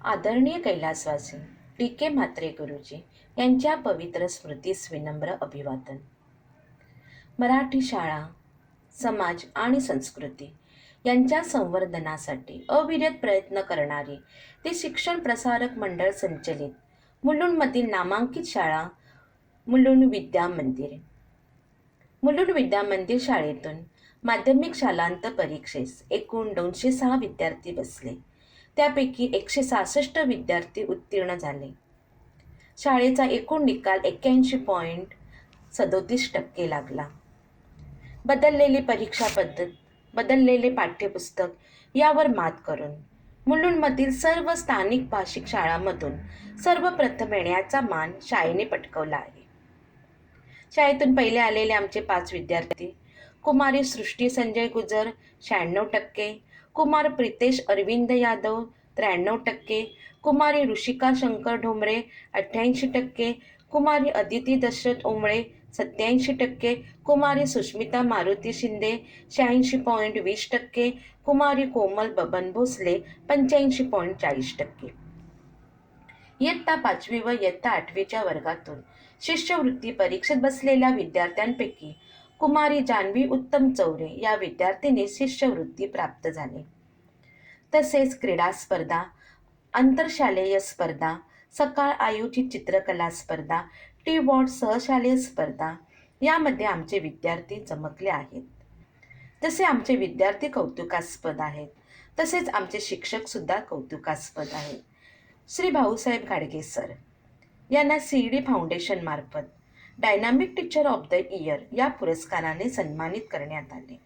आदरणीय कैलासवासी टी.के. म्हात्रे गुरुजी यांच्या पवित्र स्मृतीस विनम्र अभिवादन. मराठी शाळा, समाज आणि संस्कृती यांच्या संवर्धनासाठी अविरत प्रयत्न करणारी ती शिक्षण प्रसारक मंडळ संचलित मुलुंडमधील नामांकित शाळा मुलुंड विद्या मंदिर. मुलुंड विद्या मंदिर शाळेतून माध्यमिक शालांत परीक्षेस एकूण 206 विद्यार्थी बसले. त्यापैकी 166 विद्यार्थी उत्तीर्ण झाले. शाळेचा एकूण निकाल 81.37% लागला. बदललेली परीक्षा पद्धत, बदललेले पाठ्यपुस्तक यावर मात करून मुलुंडमधील सर्व स्थानिक भाषिक शाळांमधून सर्वप्रथम येण्याचा मान शाळेने पटकावला आहे. शाळेतून पहिले आलेले आमचे 5 विद्यार्थी: कुमारी सृष्टी संजय गुजर 96%, कुमार प्रितेश अरविंद यादव 93%, कुमारी ऋषिका शंकर ढोंबरे 88%, कुमारी अदिती दशरथ ओंबळे 87%, कुमारी सुष्मिता मारुती शिंदे 86.20%, कुमारी कोमल बबन भोसले 85.40%. इयत्ता 5वी व इयत्ता 8वीच्या वर्गातून शिष्यवृत्ती परीक्षेत बसलेल्या विद्यार्थ्यांपैकी कुमारी जान्हवी उत्तम चौरे या विद्यार्थिनीस शिष्यवृत्ती प्राप्त झाली. तसेच क्रीडा स्पर्धा, आंतरशालेय स्पर्धा, सकाळ आयोजित चित्रकला स्पर्धा, टी-वॉट सहशालेय स्पर्धा यामध्ये आमचे विद्यार्थी चमकले आहेत. जसे आमचे विद्यार्थी कौतुकास्पद आहेत, तसेच आमचे शिक्षक सुद्धा कौतुकास्पद आहेत. श्री भाऊसाहेब गाडगे सर यांना CD फाउंडेशन मार्फत dynamic teacher of the year या पुरस्काराने सन्मानित करण्यात आले.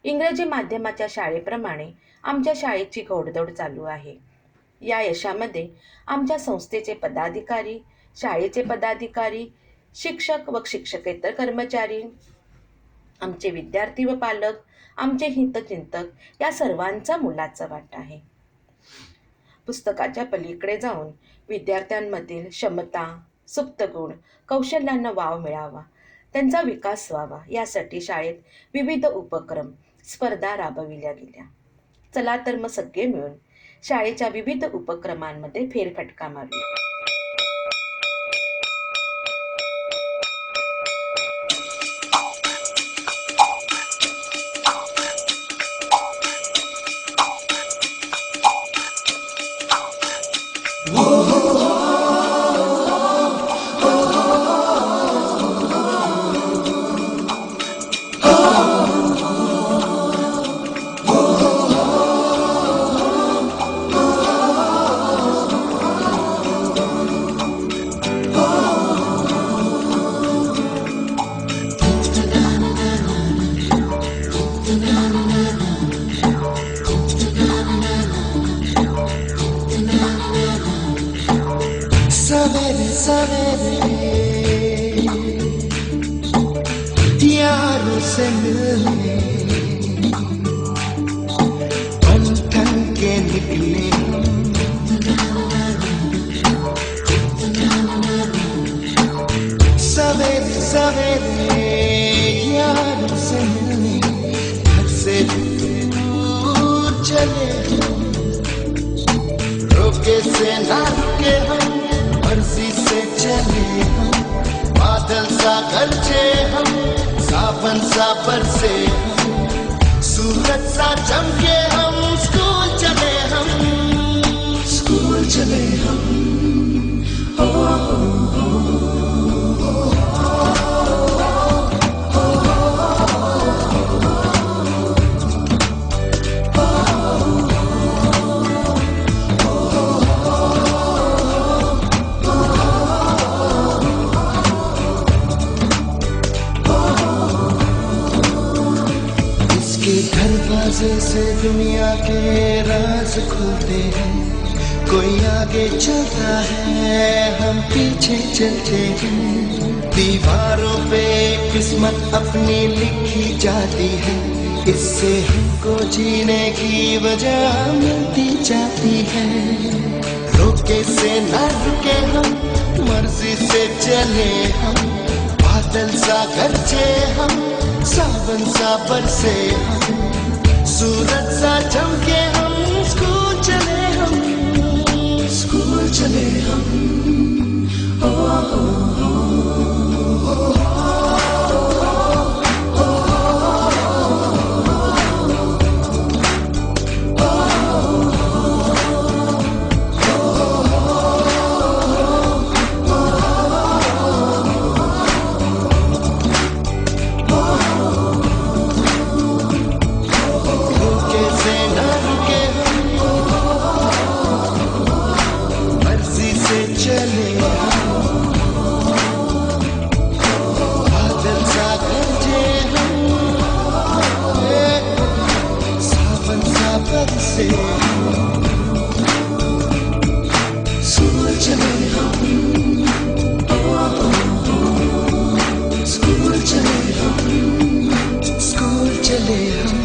इंग्रजी माध्यमाच्या शाळेप्रमाणे आमच्या शाळेची घोडदौड चालू आहे. या यशामध्ये आमच्या संस्थेचे पदाधिकारी, शाळेचे पदाधिकारी, शिक्षक व शिक्षकेतर कर्मचारी, आमचे विद्यार्थी व पालक, आमचे हितचिंतक या सर्वांचा मोलाचा वाटा आहे. पुस्तकाच्या पलीकडे जाऊन विद्यार्थ्यांमधील क्षमता, सुप्त गुण, कौशल्यांना वाव मिळावा, त्यांचा विकास व्हावा यासाठी शाळेत विविध उपक्रम, स्पर्धा राबविल्या गेल्या. चला तर मग सगळे मिळून शाळेच्या विविध उपक्रमांमध्ये फेरफटका मारूया. सवेरे सवेरे यारों से मिलने बन ठन के निकले सवेरे सवेरे यारों से मिलने घर से दूर चले रोके से ना रुके हम, मर्जी से चले हम, बादल सा गरजे हम, सावन सा बरसे हम, सूरज सा चमके हम, स्कूल चले हम, स्कूल चले हम. ओ, दरवाजे से दुनिया के राज खुलते हैं, कोई आगे चलता है हम पीछे चलते हैं. दीवारों पे किस्मत अपनी लिखी जाती है, इससे हमको जीने की वजह मिलती जाती है. रोके से ना रुके हम, मर्जी से चले हम, बादल सा गरजे हम, सावन सा बरसे हम, सूरज सा चमके हम, स्कूल चले हम. से स्कूल चले हम, स्कूल चले हम, स्कूल चले हम।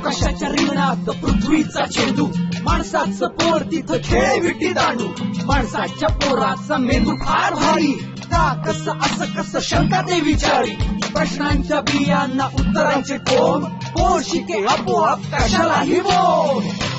अवकाशाच्या रिंगणात पृथ्वीचा चेंडू, माणसाचं पोर तिथं खेळ विटी दांडू, माणसाच्या पोराचा मेंदू फार भारी, का कसं असं कसं शंका ते विचारी, प्रश्नांच्या बियांना उत्तरांचे कोंब, कोण शिके आपोआप कशालाही बोल.